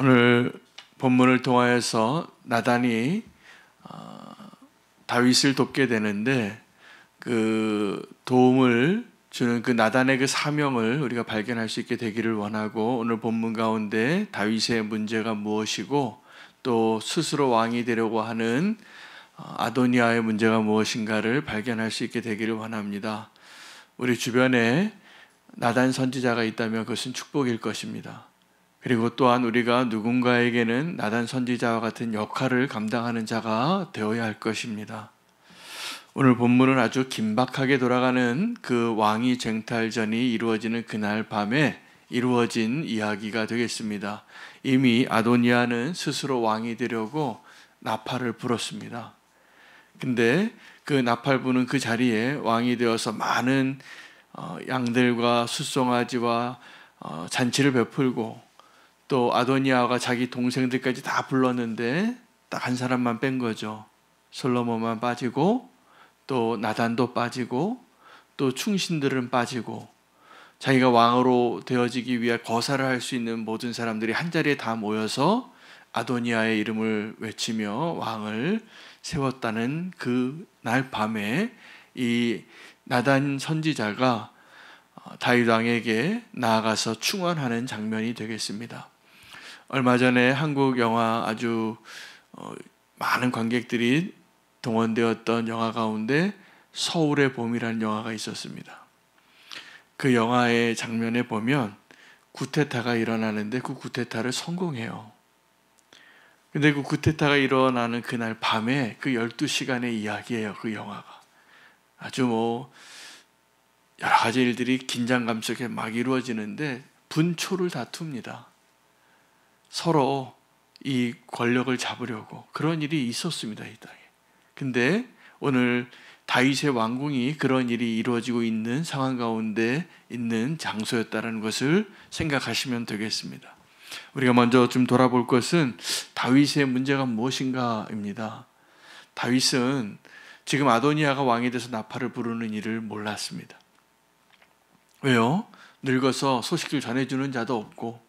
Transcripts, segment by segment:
오늘 본문을 통하여서 나단이 다윗을 돕게 되는데 그 도움을 주는 그 나단의 그 사명을 우리가 발견할 수 있게 되기를 원하고, 오늘 본문 가운데 다윗의 문제가 무엇이고 또 스스로 왕이 되려고 하는 아도니아의 문제가 무엇인가를 발견할 수 있게 되기를 원합니다. 우리 주변에 나단 선지자가 있다면 그것은 축복일 것입니다. 그리고 또한 우리가 누군가에게는 나단 선지자와 같은 역할을 감당하는 자가 되어야 할 것입니다. 오늘 본문은 아주 긴박하게 돌아가는 그 왕위 쟁탈전이 이루어지는 그날 밤에 이루어진 이야기가 되겠습니다. 이미 아도니아는 스스로 왕이 되려고 나팔을 불었습니다. 근데 그 나팔 부는 그 자리에 왕이 되어서 많은 양들과 숫송아지와 잔치를 베풀고, 또 아도니아가 자기 동생들까지 다 불렀는데 딱 한 사람만 뺀 거죠. 솔로몬만 빠지고 또 나단도 빠지고 또 충신들은 빠지고, 자기가 왕으로 되어지기 위해 거사를 할 수 있는 모든 사람들이 한자리에 다 모여서 아도니아의 이름을 외치며 왕을 세웠다는 그 날 밤에 이 나단 선지자가 다윗 왕에게 나아가서 충원하는 장면이 되겠습니다. 얼마 전에 한국 영화 아주 많은 관객들이 동원되었던 영화 가운데 서울의 봄이라는 영화가 있었습니다. 그 영화의 장면에 보면 쿠데타가 일어나는데 그 쿠데타를 성공해요. 근데 그 쿠데타가 일어나는 그날 밤에 그 12시간의 이야기예요. 그 영화가 아주 여러 가지 일들이 긴장감 속에 막 이루어지는데 분초를 다툽니다. 서로 이 권력을 잡으려고 그런 일이 있었습니다, 이 땅에. 근데 오늘 다윗의 왕궁이 그런 일이 이루어지고 있는 상황 가운데 있는 장소였다는 것을 생각하시면 되겠습니다. 우리가 먼저 좀 돌아볼 것은 다윗의 문제가 무엇인가입니다. 다윗은 지금 아도니아가 왕이 돼서 나팔을 부르는 일을 몰랐습니다. 왜요? 늙어서 소식을 전해주는 자도 없고,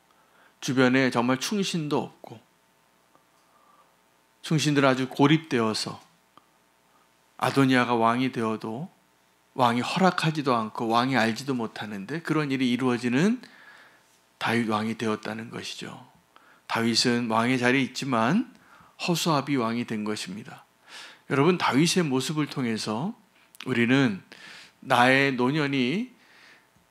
주변에 정말 충신도 없고, 충신들은 아주 고립되어서 아도니아가 왕이 되어도 왕이 허락하지도 않고 왕이 알지도 못하는데 그런 일이 이루어지는 다윗 왕이 되었다는 것이죠. 다윗은 왕의 자리에 있지만 허수아비 왕이 된 것입니다. 여러분, 다윗의 모습을 통해서 우리는 나의 노년이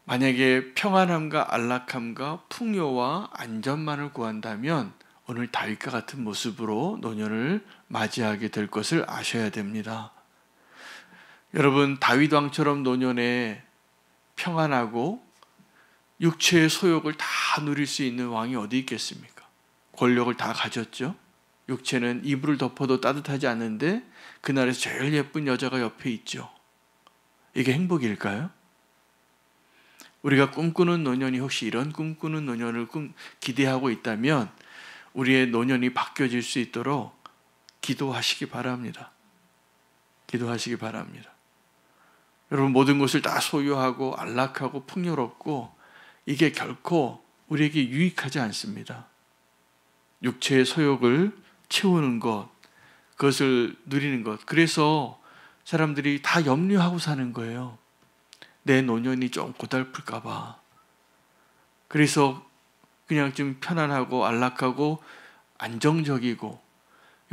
만약에 평안함과 안락함과 풍요와 안전만을 구한다면 오늘 다윗과 같은 모습으로 노년을 맞이하게 될 것을 아셔야 됩니다. 여러분, 다윗 왕처럼 노년에 평안하고 육체의 소욕을 다 누릴 수 있는 왕이 어디 있겠습니까? 권력을 다 가졌죠. 육체는 이불을 덮어도 따뜻하지 않은데 그날에서 제일 예쁜 여자가 옆에 있죠. 이게 행복일까요? 우리가 꿈꾸는 노년이 혹시 이런 꿈꾸는 노년을 기대하고 있다면 우리의 노년이 바뀌어질 수 있도록 기도하시기 바랍니다. 기도하시기 바랍니다. 여러분, 모든 것을 다 소유하고 안락하고 풍요롭고 이게 결코 우리에게 유익하지 않습니다. 육체의 소욕을 채우는 것, 그것을 누리는 것, 그래서 사람들이 다 염려하고 사는 거예요. 내 노년이 좀 고달플까 봐. 그래서 그냥 좀 편안하고 안락하고 안정적이고,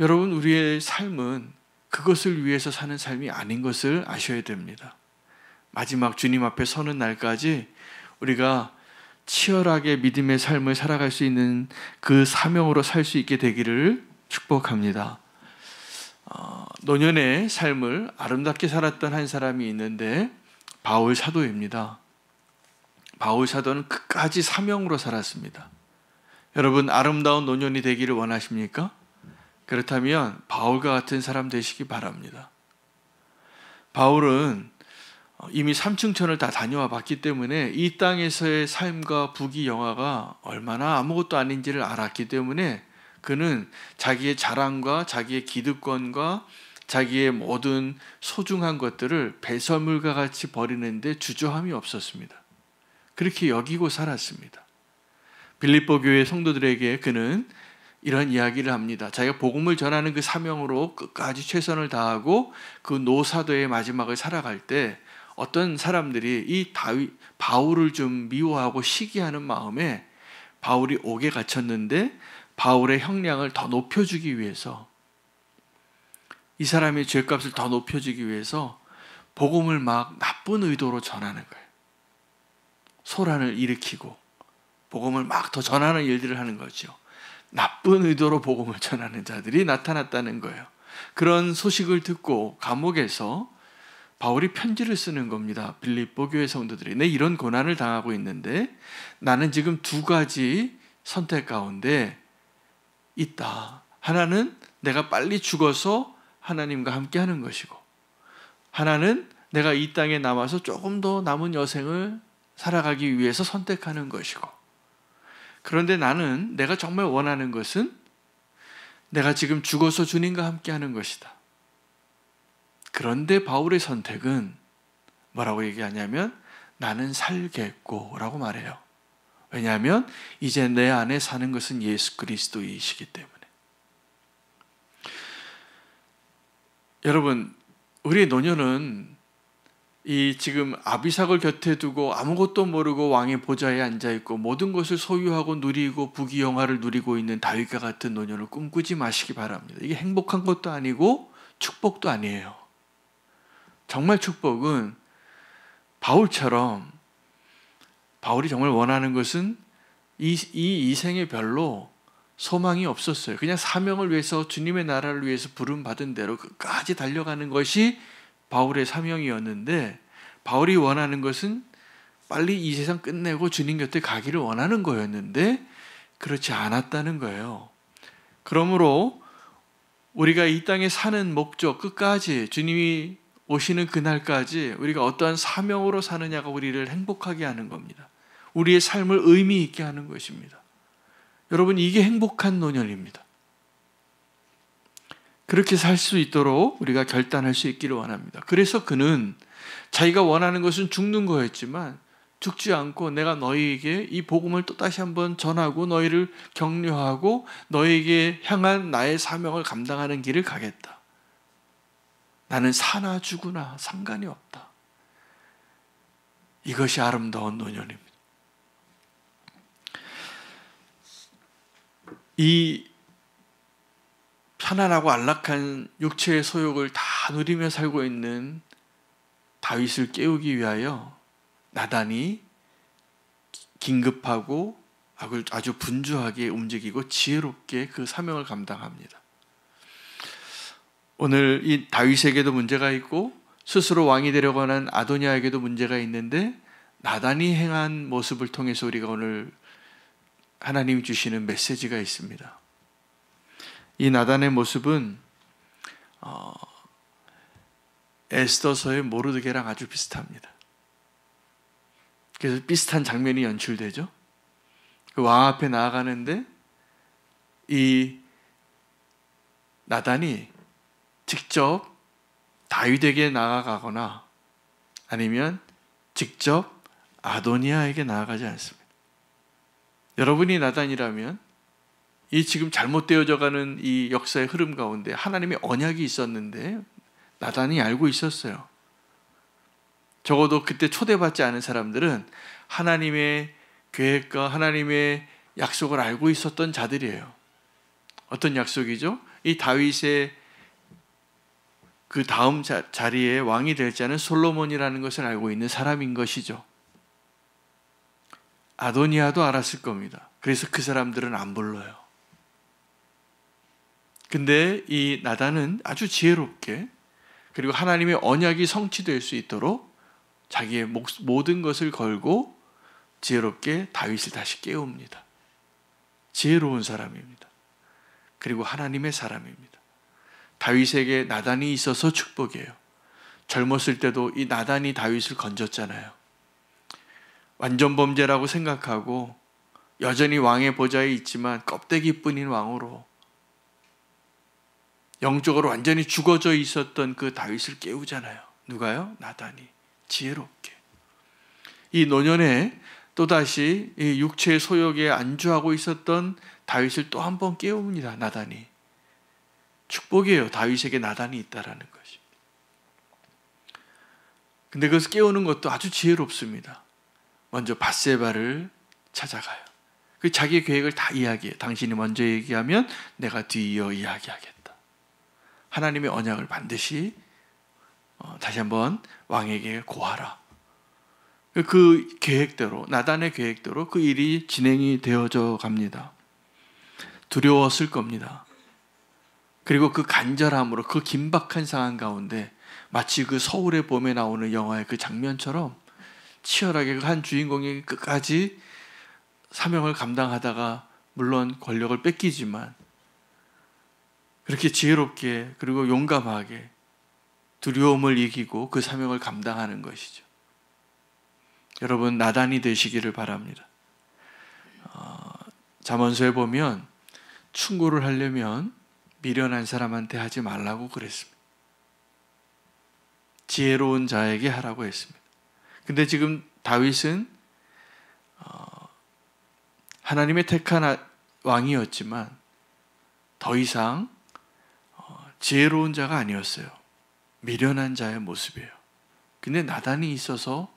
여러분, 우리의 삶은 그것을 위해서 사는 삶이 아닌 것을 아셔야 됩니다. 마지막 주님 앞에 서는 날까지 우리가 치열하게 믿음의 삶을 살아갈 수 있는 그 사명으로 살 수 있게 되기를 축복합니다. 노년의 삶을 아름답게 살았던 한 사람이 있는데 바울 사도입니다. 바울 사도는 끝까지 사명으로 살았습니다. 여러분, 아름다운 노년이 되기를 원하십니까? 그렇다면 바울과 같은 사람 되시기 바랍니다. 바울은 이미 삼층천을 다 다녀와 봤기 때문에 이 땅에서의 삶과 부귀영화가 얼마나 아무것도 아닌지를 알았기 때문에 그는 자기의 자랑과 자기의 기득권과 자기의 모든 소중한 것들을 배설물과 같이 버리는데 주저함이 없었습니다. 그렇게 여기고 살았습니다. 빌립보 교회 성도들에게 그는 이런 이야기를 합니다. 자기가 복음을 전하는 그 사명으로 끝까지 최선을 다하고 그 노사도의 마지막을 살아갈 때 어떤 사람들이 이 바울을 좀 미워하고 시기하는 마음에 바울이 옥에 갇혔는데 바울의 형량을 더 높여주기 위해서, 이 사람의 죄값을 더 높여주기 위해서 복음을 막 나쁜 의도로 전하는 거예요. 소란을 일으키고 복음을 막 더 전하는 일들을 하는 거죠. 나쁜 의도로 복음을 전하는 자들이 나타났다는 거예요. 그런 소식을 듣고 감옥에서 바울이 편지를 쓰는 겁니다. 빌립보 교회 성도들이, 내 이런 고난을 당하고 있는데 나는 지금 두 가지 선택 가운데 있다. 하나는 내가 빨리 죽어서 하나님과 함께 하는 것이고, 하나는 내가 이 땅에 남아서 조금 더 남은 여생을 살아가기 위해서 선택하는 것이고, 그런데 나는 내가 정말 원하는 것은 내가 지금 죽어서 주님과 함께 하는 것이다. 그런데 바울의 선택은 뭐라고 얘기하냐면 나는 살겠고 라고 말해요. 왜냐하면 이제 내 안에 사는 것은 예수 그리스도이시기 때문에. 여러분, 우리의 노년은 이 지금 아비삭을 곁에 두고 아무것도 모르고 왕의 보좌에 앉아있고 모든 것을 소유하고 누리고 부귀영화를 누리고 있는 다윗과 같은 노년을 꿈꾸지 마시기 바랍니다. 이게 행복한 것도 아니고 축복도 아니에요. 정말 축복은 바울처럼, 바울이 정말 원하는 것은 이 생에 별로 소망이 없었어요. 그냥 사명을 위해서, 주님의 나라를 위해서 부름받은 대로 끝까지 달려가는 것이 바울의 사명이었는데, 바울이 원하는 것은 빨리 이 세상 끝내고 주님 곁에 가기를 원하는 거였는데 그렇지 않았다는 거예요. 그러므로 우리가 이 땅에 사는 목적, 끝까지 주님이 오시는 그날까지 우리가 어떠한 사명으로 사느냐가 우리를 행복하게 하는 겁니다. 우리의 삶을 의미 있게 하는 것입니다. 여러분, 이게 행복한 노년입니다. 그렇게 살 수 있도록 우리가 결단할 수 있기를 원합니다. 그래서 그는 자기가 원하는 것은 죽는 거였지만 죽지 않고 내가 너희에게 이 복음을 또 다시 한번 전하고 너희를 격려하고 너희에게 향한 나의 사명을 감당하는 길을 가겠다. 나는 사나 죽으나 상관이 없다. 이것이 아름다운 노년입니다. 이 편안하고 안락한 육체의 소욕을 다 누리며 살고 있는 다윗을 깨우기 위하여 나단이 긴급하고 아주 분주하게 움직이고 지혜롭게 그 사명을 감당합니다. 오늘 이 다윗에게도 문제가 있고 스스로 왕이 되려고 하는 아도니아에게도 문제가 있는데, 나단이 행한 모습을 통해서 우리가 오늘 하나님이 주시는 메시지가 있습니다. 이 나단의 모습은 에스더서의 모르드게랑 아주 비슷합니다. 그래서 비슷한 장면이 연출되죠. 그 왕 앞에 나아가는데 이 나단이 직접 다윗에게 나아가거나 아니면 직접 아도니아에게 나아가지 않습니다. 여러분이 나단이라면 이 지금 잘못되어져가는 이 역사의 흐름 가운데 하나님의 언약이 있었는데 나단이 알고 있었어요. 적어도 그때 초대받지 않은 사람들은 하나님의 계획과 하나님의 약속을 알고 있었던 자들이에요. 어떤 약속이죠? 이 다윗의 그 다음 자리에 왕이 될 자는 솔로몬이라는 것을 알고 있는 사람인 것이죠. 아도니아도 알았을 겁니다. 그래서 그 사람들은 안 불러요. 근데 이 나단은 아주 지혜롭게, 그리고 하나님의 언약이 성취될 수 있도록 자기의 모든 것을 걸고 지혜롭게 다윗을 다시 깨웁니다. 지혜로운 사람입니다. 그리고 하나님의 사람입니다. 다윗에게 나단이 있어서 축복이에요. 젊었을 때도 이 나단이 다윗을 건졌잖아요. 완전 범죄라고 생각하고 여전히 왕의 보좌에 있지만 껍데기뿐인 왕으로 영적으로 완전히 죽어져 있었던 그 다윗을 깨우잖아요. 누가요? 나단이. 지혜롭게. 이 노년에 또다시 이 육체의 소욕에 안주하고 있었던 다윗을 또 한 번 깨웁니다. 나단이. 축복이에요. 다윗에게 나단이 있다라는 것이. 근데 그것을 깨우는 것도 아주 지혜롭습니다. 먼저 밧세바를 찾아가요. 그 자기 계획을 다 이야기해요. 당신이 먼저 얘기하면 내가 뒤이어 이야기하겠다. 하나님의 언약을 반드시 다시 한번 왕에게 고하라. 그 계획대로, 나단의 계획대로 그 일이 진행이 되어져 갑니다. 두려웠을 겁니다. 그리고 그 간절함으로 그 긴박한 상황 가운데 마치 그 서울의 봄에 나오는 영화의 그 장면처럼 치열하게 그 한 주인공이 끝까지 사명을 감당하다가 물론 권력을 뺏기지만 그렇게 지혜롭게 그리고 용감하게 두려움을 이기고 그 사명을 감당하는 것이죠. 여러분, 나단이 되시기를 바랍니다. 잠언서에 보면 충고를 하려면 미련한 사람한테 하지 말라고 그랬습니다. 지혜로운 자에게 하라고 했습니다. 근데 지금 다윗은 하나님의 택한 왕이었지만 더 이상 지혜로운 자가 아니었어요. 미련한 자의 모습이에요. 근데 나단이 있어서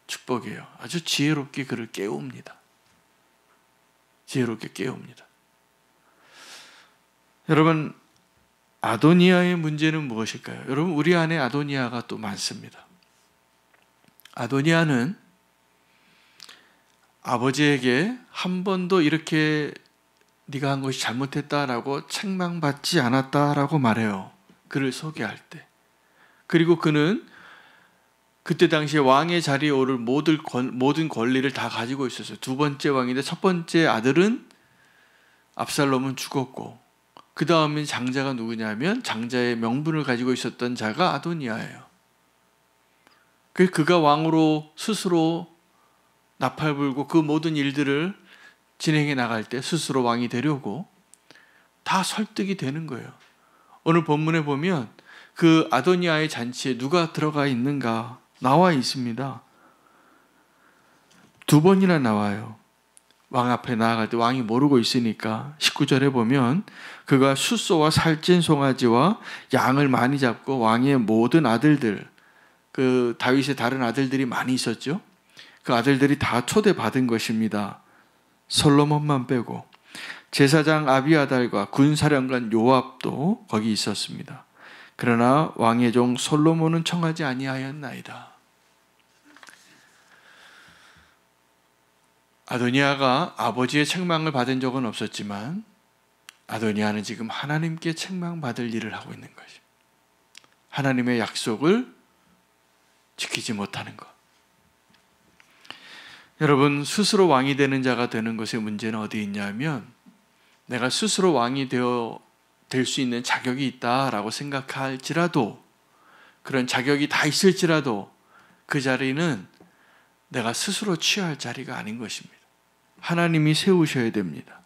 축복이에요. 아주 지혜롭게 그를 깨웁니다. 지혜롭게 깨웁니다. 여러분, 아도니아의 문제는 무엇일까요? 여러분, 우리 안에 아도니아가 또 많습니다. 아도니아는 아버지에게 한 번도 이렇게 네가 한 것이 잘못했다라고 책망받지 않았다라고 말해요. 그를 소개할 때. 그리고 그는 그때 당시에 왕의 자리에 오를 모든 권리를 다 가지고 있었어요. 두 번째 왕인데 첫 번째 아들은 압살롬은 죽었고 그 다음에 장자가 누구냐면 장자의 명분을 가지고 있었던 자가 아도니아예요. 그가 왕으로 스스로 나팔 불고 그 모든 일들을 진행해 나갈 때 스스로 왕이 되려고 다 설득이 되는 거예요. 오늘 본문에 보면 그 아도니아의 잔치에 누가 들어가 있는가 나와 있습니다. 두 번이나 나와요. 왕 앞에 나아갈 때 왕이 모르고 있으니까 19절에 보면 그가 숫소와 살찐 송아지와 양을 많이 잡고 왕의 모든 아들들, 그 다윗의 다른 아들들이 많이 있었죠. 그 아들들이 다 초대받은 것입니다. 솔로몬만 빼고 제사장 아비아달과 군사령관 요압도 거기 있었습니다. 그러나 왕의 종 솔로몬은 청하지 아니하였나이다. 아도니아가 아버지의 책망을 받은 적은 없었지만 아도니아는 지금 하나님께 책망받을 일을 하고 있는 것입니다. 하나님의 약속을 지키지 못하는 것. 여러분, 스스로 왕이 되는 자가 되는 것의 문제는 어디 있냐면 내가 스스로 왕이 될 수 있는 자격이 있다라고 생각할지라도 그런 자격이 다 있을지라도 그 자리는 내가 스스로 취할 자리가 아닌 것입니다. 하나님이 세우셔야 됩니다.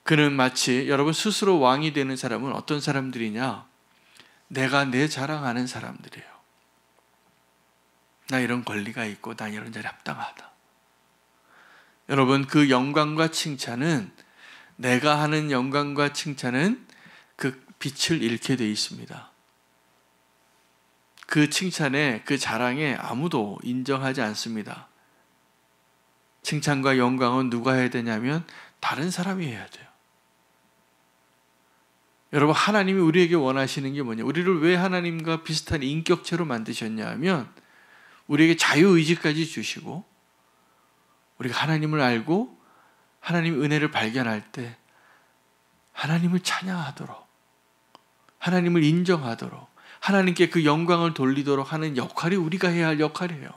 그는 마치 여러분 스스로 왕이 되는 사람은 어떤 사람들이냐? 내가 내 자랑하는 사람들이에요. 나 이런 권리가 있고 나 이런 자리에 합당하다. 여러분, 그 영광과 칭찬은 내가 하는 영광과 칭찬은 그 빛을 잃게 돼 있습니다. 그 칭찬에 그 자랑에 아무도 인정하지 않습니다. 칭찬과 영광은 누가 해야 되냐면 다른 사람이 해야 돼요. 여러분, 하나님이 우리에게 원하시는 게 뭐냐? 우리를 왜 하나님과 비슷한 인격체로 만드셨냐 하면 우리에게 자유의지까지 주시고 우리가 하나님을 알고 하나님의 은혜를 발견할 때 하나님을 찬양하도록 하나님을 인정하도록 하나님께 그 영광을 돌리도록 하는 역할이 우리가 해야 할 역할이에요.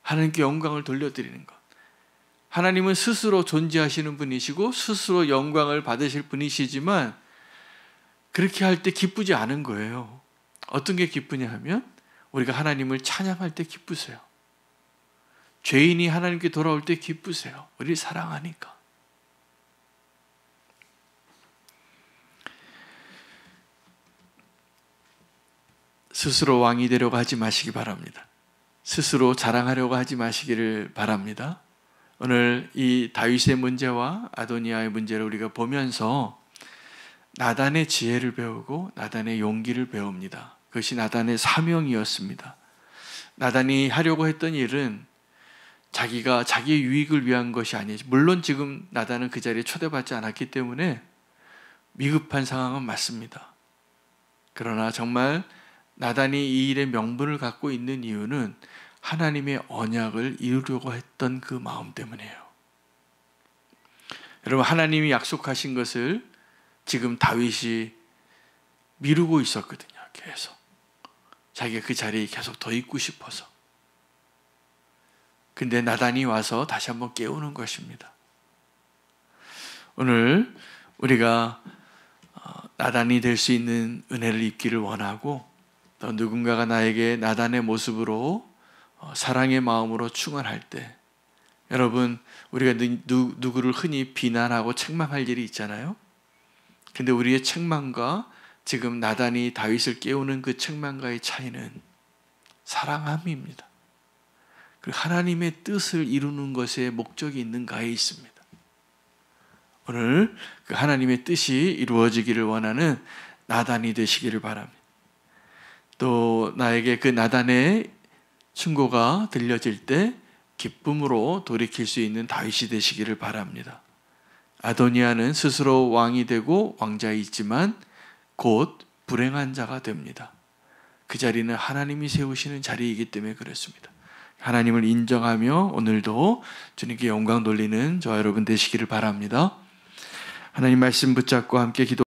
하나님께 영광을 돌려드리는 것. 하나님은 스스로 존재하시는 분이시고 스스로 영광을 받으실 분이시지만 그렇게 할 때 기쁘지 않은 거예요. 어떤 게 기쁘냐 하면 우리가 하나님을 찬양할 때 기쁘세요. 죄인이 하나님께 돌아올 때 기쁘세요. 우리 사랑하니까. 스스로 왕이 되려고 하지 마시기 바랍니다. 스스로 자랑하려고 하지 마시기를 바랍니다. 오늘 이 다윗의 문제와 아도니아의 문제를 우리가 보면서 나단의 지혜를 배우고 나단의 용기를 배웁니다. 그것이 나단의 사명이었습니다. 나단이 하려고 했던 일은 자기가 자기의 유익을 위한 것이 아니지. 물론 지금 나단은 그 자리에 초대받지 않았기 때문에 미급한 상황은 맞습니다. 그러나 정말 나단이 이 일의 명분을 갖고 있는 이유는 하나님의 언약을 이루려고 했던 그 마음 때문이에요. 여러분, 하나님이 약속하신 것을 지금 다윗이 미루고 있었거든요. 계속 자기가 그 자리에 계속 더 있고 싶어서. 근데 나단이 와서 다시 한번 깨우는 것입니다. 오늘 우리가 나단이 될 수 있는 은혜를 입기를 원하고, 또 누군가가 나에게 나단의 모습으로 사랑의 마음으로 충원할 때, 여러분, 우리가 누구를 흔히 비난하고 책망할 일이 있잖아요. 근데 우리의 책망과 지금 나단이 다윗을 깨우는 그 책망과의 차이는 사랑함입니다. 그리고 하나님의 뜻을 이루는 것에 목적이 있는가에 있습니다. 오늘 그 하나님의 뜻이 이루어지기를 원하는 나단이 되시기를 바랍니다. 또 나에게 그 나단의 충고가 들려질 때 기쁨으로 돌이킬 수 있는 다윗이 되시기를 바랍니다. 아도니아는 스스로 왕이 되고 왕자이지만 곧 불행한 자가 됩니다. 그 자리는 하나님이 세우시는 자리이기 때문에 그렇습니다. 하나님을 인정하며 오늘도 주님께 영광 돌리는 저와 여러분 되시기를 바랍니다. 하나님 말씀 붙잡고 함께 기도